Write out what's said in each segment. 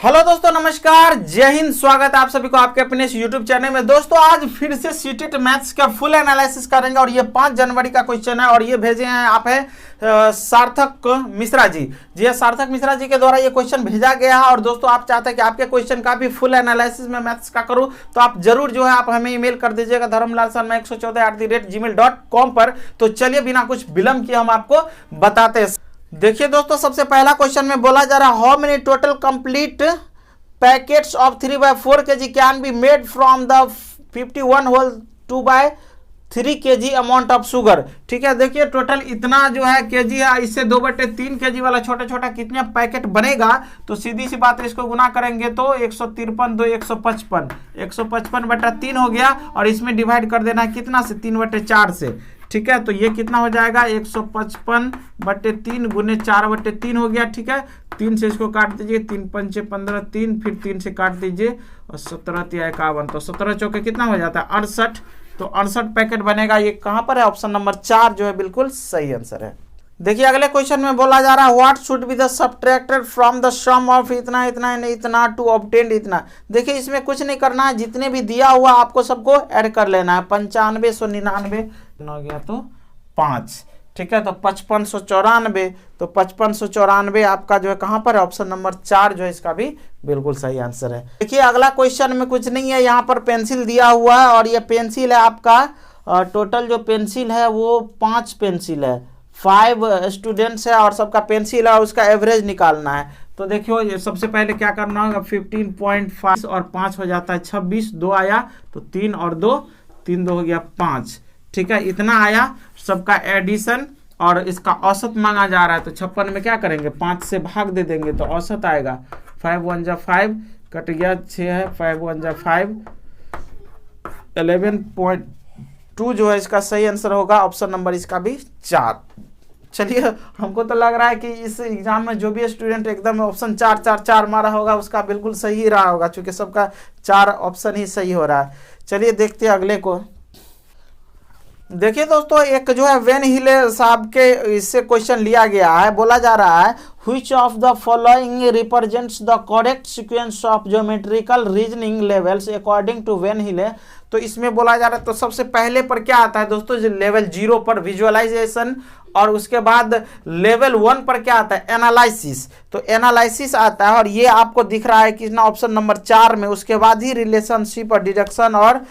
Hello दोस्तों, नमस्कार, जय हिंद। स्वागत है आप सभी को आपके अपने इस यूट्यूब चैनल में। दोस्तों आज फिर से सीटेट मैथ्स का फुल एनालिसिस करेंगे और ये 5 जनवरी का क्वेश्चन है और ये भेजे हैं आप है सार्थक मिश्रा जी। जी सार्थक मिश्रा जी के द्वारा ये क्वेश्चन भेजा गया है। और दोस्तों आप चाहते हैं कि आपके क्वेश्चन का भी फुल एनालिसिस में मैथ्स का करूं तो आप जरूर जो है आप हमें ईमेल कर दीजिएगा dharmlal114@gmail.com पर। तो चलिए बिना कुछ विलंब किए हम आपको बताते हैं। देखिए दोस्तों, सबसे पहला क्वेश्चन में बोला जा रहा है how many total complete packets of 3/4 kg can be made from the 51 whole 2/3 kg amount of sugar. ठीक है, देखिए टोटल इतना जो है केजी है, इससे 2/3 kg वाला छोटा छोटा कितना पैकेट बनेगा। तो सीधी सी बात है, इसको गुना करेंगे तो 153 2 155 155/3 हो गया और इसमें डिवाइड कर देना है कितना से 3/4 से। ठीक है, तो ये कितना हो जाएगा 155/3 गुने 4/3 हो गया। ठीक है, 3 से इसको काट दीजिए, 3 पंचे 15 3, फिर 3 से काट दीजिए और 17 तिया 51, तो 17 चौके कितना हो जाता है 68। तो 68 पैकेट बनेगा। ये कहां पर है? ऑप्शन नंबर 4 जो है बिल्कुल सही आंसर है। देखिए अगले क्वेश्चन में बोला जा रहा है what should be the subtracted from the sum of इतना इतना इतना टू ऑब्टेन इतना। देखिए इसमें कुछ नहीं करना है, जितने भी दिया हुआ आपको सबको ऐड कर लेना है। 95 199 हो गया तो 5। ठीक है, तो 5594, तो 5594 आपका जो है कहां पर है? ऑप्शन नंबर 4 जो है इसका भी बिल्कुल सही आंसर है। देखिए अगला क्वेश्चन में कुछ नहीं है, यहाँ पर पेंसिल दिया हुआ है और ये पेंसिल है आपका टोटल जो पेंसिल है वो 5 पेंसिल है, 5 स्टूडेंट्स है और सबका पेंसिल है, उसका एवरेज निकालना है। तो देखियो ये सबसे पहले क्या करना होगा, 15.5 और 5 हो जाता है 26, 2 आया तो 3 और 2 3 2 हो गया 5। ठीक है, इतना आया सबका एडिशन और इसका औसत मांगा जा रहा है। तो 56 में क्या करेंगे 5 से भाग दे देंगे तो औसत आएगा 5 1 जा 5 कट गया 6 है, 5 1 जा 5 11.2 जो है इसका सही आंसर होगा। ऑप्शन नंबर इसका भी 4। चलिए हमको तो लग रहा है कि इस एग्जाम में जो भी स्टूडेंट एकदम ऑप्शन 4 4 4 मारा होगा उसका बिल्कुल सही ही रहा होगा, क्योंकि सबका 4 ऑप्शन ही सही हो रहा है। चलिए देखते हैं अगले को। देखिए दोस्तों एक जो है वेन हिले साहब के इससे क्वेश्चन लिया गया है। बोला जा रहा है which of the following represents the correct sequence of geometrical reasoning levels according to Van Hiele. तो इसमें बोला जा रहा है, तो सबसे पहले पर क्या आता है दोस्तों, जो लेवल 0 पर विजुअलाइजेशन और उसके बाद लेवल 1 पर क्या आता है एनालिसिस। तो एनालिसिस आता है और ये आपको दिख रहा है कि ना ऑप्शन नंबर 4 में, उसके बाद ही रिलेशनशिप और डिडक्शन और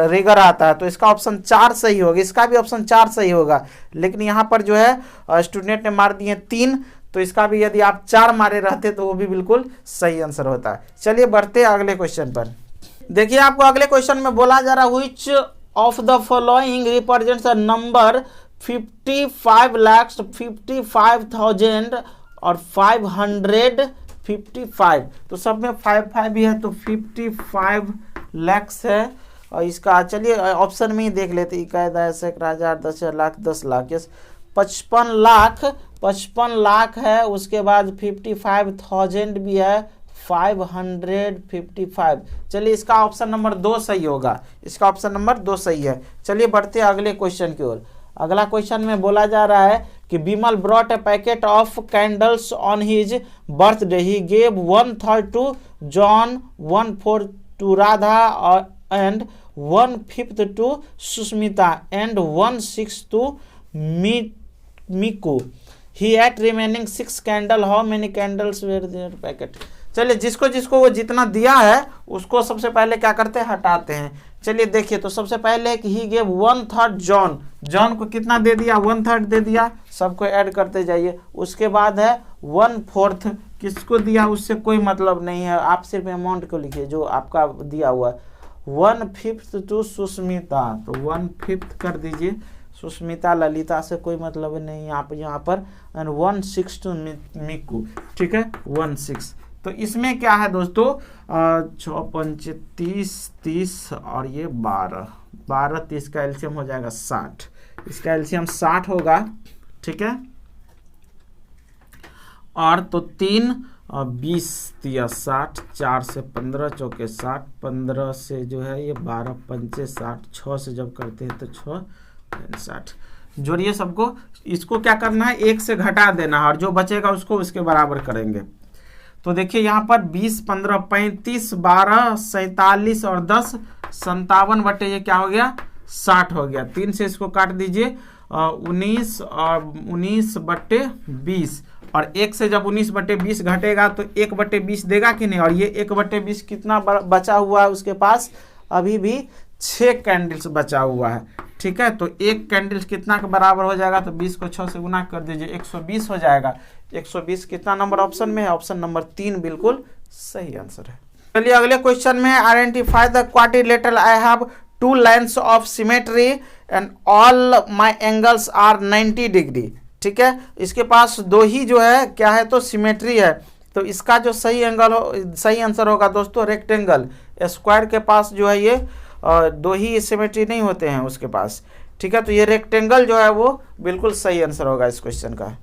रिगर आता है। तो इसका ऑप्शन 4 सही होगा, इसका भी ऑप्शन 4 सही होगा। लेकिन यहाँ पर जो है स्टूडेंट ने मार दिए 3, तो इसका भी यदि आप 4 मारे रहते तो वो भी बिल्कुल सही आंसर होता है। चलिए बढ़ते हैं अगले क्वेश्चन पर। देखिए आपको अगले क्वेश्चन में बोला जा रहा है which of the following represents a number 55,55,000 और 555। तो सब में 5 भी है तो 55 lakhs है। और इसका चलिए ऑप्शन में ही देख लेते, 1,000 10 लाख 10 लाख 55 लाख है। उसके बाद 55,000 भी है, 555। चलिए इसका ऑप्शन नंबर 2 सही होगा, इसका ऑप्शन नंबर 2 सही है। चलिए बढ़ते हैं अगले क्वेश्चन की ओर। अगला क्वेश्चन में बोला जा रहा है कि Bimal brought a packet of candles on his birthday, he gave 1/3 to John, 1/4 to Radha and 1/5 to Sushmita and 1/6 to Meeku. He ate remaining 6 candle, how many candles were there packet. चलिए जिसको जिसको वो जितना दिया है उसको सबसे पहले क्या करते हैं हटाते हैं। चलिए देखिए, तो सबसे पहले कि ही गेव 1/3 जॉन, जॉन को कितना दे दिया 1/3 दे दिया, सबको ऐड करते जाइए। उसके बाद है 1/4 किसको दिया उससे कोई मतलब नहीं है, आप सिर्फ अमाउंट को लिखिए जो आपका दिया हुआ है। 1/5 टू सुष्मिता, तो 1/5 कर दीजिए, सुष्मिता ललिता से कोई मतलब नहीं आप यहाँ पर। And 1/6 to Meeku. ठीक है 1/6। तो इसमें क्या है दोस्तों 6 5 30 और ये 12 30 का एलसीएम हो जाएगा 60, इसका एलसीएम 60 होगा। ठीक है, और तो 3 और 20 दिया 60, 4 से 15 चौके 60, 15 से जो है ये 12 पंचे 60, 6 से जब करते हैं तो 6 60। जोड़िए सबको, इसको क्या करना है 1 से घटा देना है और जो बचेगा उसको उसके बराबर करेंगे। तो देखिए यहाँ पर 20, 15, 35, 12, 47 और 10 57 बटे ये क्या हो गया 60 हो गया। 3 से इसको काट दीजिए 19 और 19 बटे 20 और 1 से जब 19 बटे 20 घटेगा तो 1 बटे 20 देगा कि नहीं। और ये 1 बटे 20 कितना बचा हुआ है उसके पास, अभी भी 6 कैंडल्स बचा हुआ है। ठीक है, तो एक कैंडल्स कितना के बराबर हो जाएगा, तो 20 को 6 से गुना कर दीजिए 120 हो जाएगा। 120 कितना नंबर ऑप्शन में है, ऑप्शन नंबर 3 बिल्कुल सही आंसर है। चलिए अगले क्वेश्चन में, identify the quadrilateral I have 2 lines of symmetry and all my angles are 90 degree. ठीक है, इसके पास 2 ही जो है क्या है तो सिमेट्री है, तो इसका जो सही एंगल हो, सही आंसर होगा दोस्तों रेक्टेंगल। स्क्वायर के पास जो है ये 2 ही सिमेट्री नहीं होते हैं उसके पास। ठीक है, तो ये रेक्टेंगल जो है वो बिल्कुल सही आंसर होगा इस क्वेश्चन का।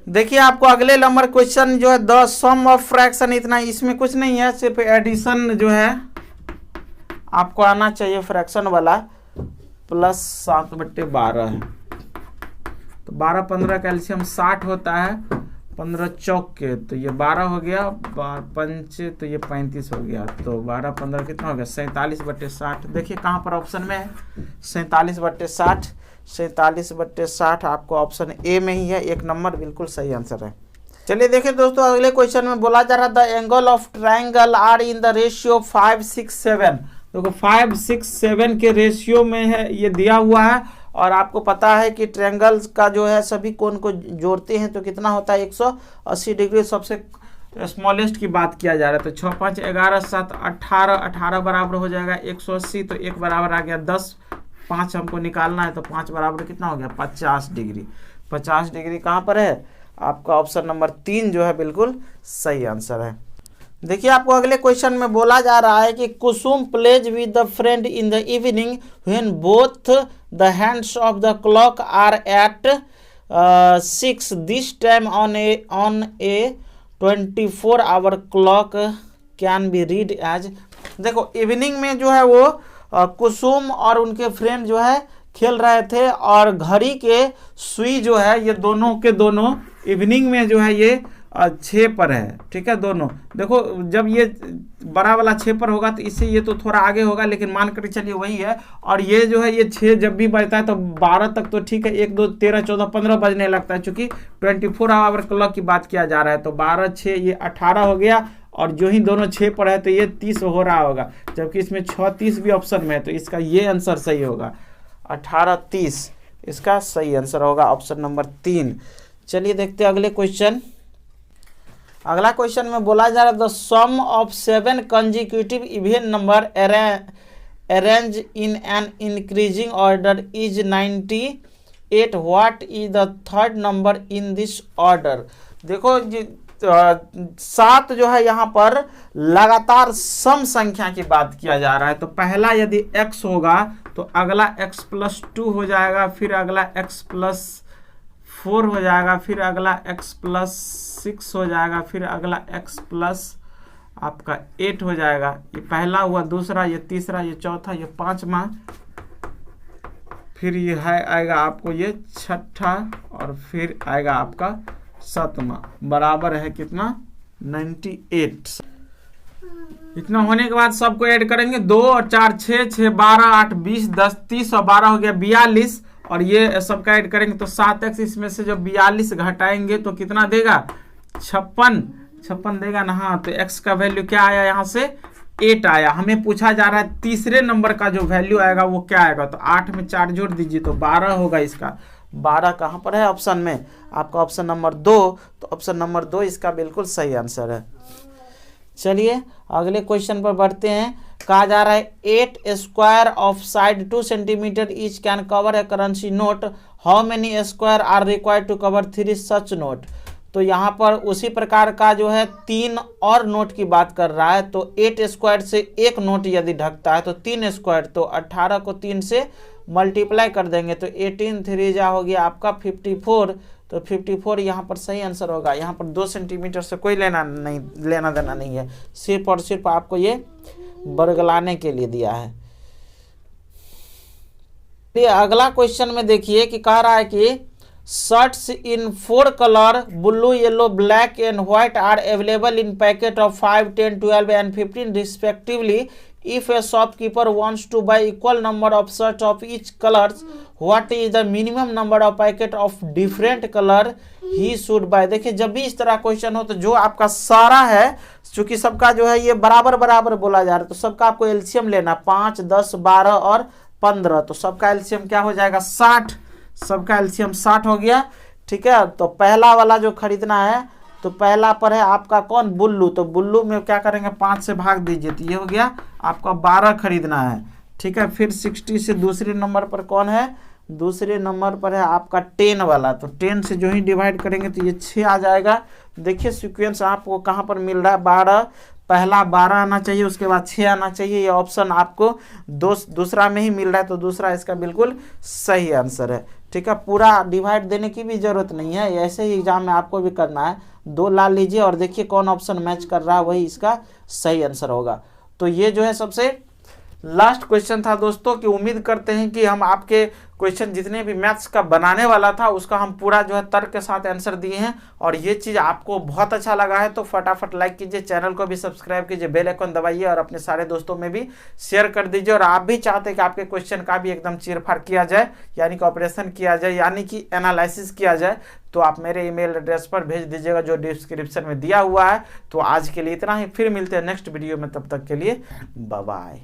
देखिए आपको अगले नंबर क्वेश्चन जो है द सम ऑफ फ्रैक्शन, इतना इसमें कुछ नहीं है, सिर्फ एडिशन जो है आपको आना चाहिए फ्रैक्शन वाला, प्लस 7/12 है। तो 12 15 कैल्शियम 60 होता है, 15 चौक के तो ये 12 हो गया, 5 तो ये 35 हो गया, तो 12 15 कितना हो गया 47/60। देखिए कहाँ पर ऑप्शन में है 47/60, 47/60 आपको ऑप्शन ए में ही है, 1 नंबर बिल्कुल सही आंसर है। चलिए देखिए दोस्तों अगले क्वेश्चन में बोला जा रहा the angle of triangle are in the ratio 5, 6, 7। देखो 5, 6, 7 के रेशियो में है ये दिया हुआ है, और आपको पता है कि ट्रायंगल्स का जो है सभी कोण को जोड़ते हैं तो कितना होता है 180 डिग्री। सबसे स्मॉलेस्ट की बात किया जा रहा है, तो 6, 5, 11, 7, 18, 18 बराबर हो जाएगा 180, तो 1 बराबर आ गया 10, 5 हमको निकालना है, तो 5 बराबर कितना हो गया 50 डिग्री। 50 डिग्री कहाँ पर है, आपका ऑप्शन नंबर 3 जो है बिल्कुल सही आंसर है। देखिए आपको अगले क्वेश्चन में बोला जा रहा है कि Kusum plays with the friend in the evening when both the hands of the clock are at 6 this time on a 24 hour clock can be read as. देखो इवनिंग में जो है वो कुसुम और उनके फ्रेंड जो है खेल रहे थे, और घड़ी के सुई जो है ये दोनों के दोनों इवनिंग में जो है ये 6 पर है। ठीक है, दोनों देखो जब ये बड़ा वाला 6 पर होगा तो इससे ये तो थोड़ा आगे होगा, लेकिन मान कर चलिए वही है। और ये जो है ये 6 जब भी बजता है तो 12 तक तो ठीक है, 1, 2, 13, 14, 15 बजने लगता है, चूंकि 24 आवर क्लॉक की बात किया जा रहा है। तो 12, 6 ये 18 हो गया, और जो ही दोनों 6 पर है तो ये 30 हो रहा होगा, जबकि इसमें 6, 30 भी ऑप्शन में है, तो इसका ये आंसर सही होगा 18, 30 इसका सही आंसर होगा ऑप्शन नंबर 3। चलिए देखते हैं अगले क्वेश्चन। अगला क्वेश्चन में बोला जा रहा है the sum of 7 consecutive even number arrange in an increasing order is 98। What is the third number in this order. देखो 7 जो है यहाँ पर लगातार सम संख्या की बात किया जा रहा है। तो पहला यदि x होगा तो अगला x+2 हो जाएगा, फिर अगला x+4 हो जाएगा, फिर अगला x+6 हो जाएगा, फिर अगला x+8 हो जाएगा। ये पहला हुआ, दूसरा, ये तीसरा, ये चौथा, ये 5वां, फिर ये है आएगा आपको ये 6ठा, और फिर आएगा आपका 7वां, बराबर है कितना 98। इतना होने के बाद सबको ऐड करेंगे, 2 और 4 6, 6 12 8 20 10 30 और 12 हो गया 42, और ये सबका ऐड करेंगे तो 7x, इसमें से जब 42 घटाएंगे तो कितना देगा 56 देगा ना। हाँ, तो x का वैल्यू क्या आया यहाँ से 8 आया। हमें पूछा जा रहा है तीसरे नंबर का जो वैल्यू आएगा वो क्या आएगा, तो 8 में 4 जोड़ दीजिए तो 12 होगा। इसका 12 कहाँ पर है ऑप्शन में, आपका ऑप्शन नंबर 2, तो ऑप्शन नंबर 2 इसका बिल्कुल सही आंसर है। चलिए अगले क्वेश्चन पर बढ़ते हैं। कहा जा रहा है 8 square of side 2 centimetre each can cover a currency note, how many square are required to cover 3 such note. तो यहाँ पर उसी प्रकार का जो है 3 और नोट की बात कर रहा है। तो 8 स्क्वायर से एक नोट यदि ढकता है तो 3 स्क्वायर, तो 18 को 3 से मल्टीप्लाई कर देंगे तो 18 3 जा हो गया आपका 54, तो 54 यहाँ पर सही आंसर होगा। यहाँ पर 2 सेंटीमीटर से कोई लेना देना नहीं है, सिर्फ और सिर्फ आपको ये बरगलाने के लिए दिया है। अगला क्वेश्चन में देखिए कि कह रहा है कि shirts in 4 color blue, yellow, black and white are available in packet of 5, 10, 12 and 15 respectively. If a shopkeeper wants to buy equal number of shirts of each colors, what is the minimum number of packet of different color he should buy? देखिए जब भी इस तरह question हो तो जो आपका सारा है, चूंकि सबका जो है ये बराबर बराबर बोला जा रहा है, तो सबका आपको एलसीएम लेना 5, 10, 12 और 15। तो सबका एलसीएम क्या हो जाएगा 60, सबका एलसीएम 60 हो गया। ठीक है, तो पहला वाला जो खरीदना है तो पहला पर है आपका कौन, बुल्लू। तो बुल्लू में क्या करेंगे 5 से भाग दीजिए, तो ये हो गया आपका 12 खरीदना है। ठीक है, फिर 60 से दूसरे नंबर पर कौन है, दूसरे नंबर पर है आपका 10 वाला। तो 10 से जो ही डिवाइड करेंगे तो ये 6 आ जाएगा। देखिए सीक्वेंस आपको कहाँ पर मिल रहा है, 12, पहला 12 आना चाहिए, उसके बाद 6 आना चाहिए। ये ऑप्शन आपको दूसरा में ही मिल रहा है, तो दूसरा इसका बिल्कुल सही आंसर है। ठीक है, पूरा डिवाइड देने की भी जरूरत नहीं है, ऐसे ही एग्जाम में आपको भी करना है। 2 ला लीजिए और देखिए कौन ऑप्शन मैच कर रहा है, वही इसका सही आंसर होगा। तो ये जो है सबसे लास्ट क्वेश्चन था दोस्तों, कि उम्मीद करते हैं कि हम आपके क्वेश्चन जितने भी मैथ्स का बनाने वाला था उसका हम पूरा जो है तर्क के साथ आंसर दिए हैं। और ये चीज़ आपको बहुत अच्छा लगा है तो फटाफट लाइक कीजिए, चैनल को भी सब्सक्राइब कीजिए, बेल आइकन दबाइए और अपने सारे दोस्तों में भी शेयर कर दीजिए। और आप भी चाहते हैं कि आपके क्वेश्चन का भी एकदम चीरफाड़ किया जाए, यानी कि ऑपरेशन किया जाए, यानी कि एनालिसिस किया जाए, तो आप मेरे ईमेल एड्रेस पर भेज दीजिएगा जो डिस्क्रिप्शन में दिया हुआ है। तो आज के लिए इतना ही, फिर मिलते हैं नेक्स्ट वीडियो में, तब तक के लिए बाय बाय।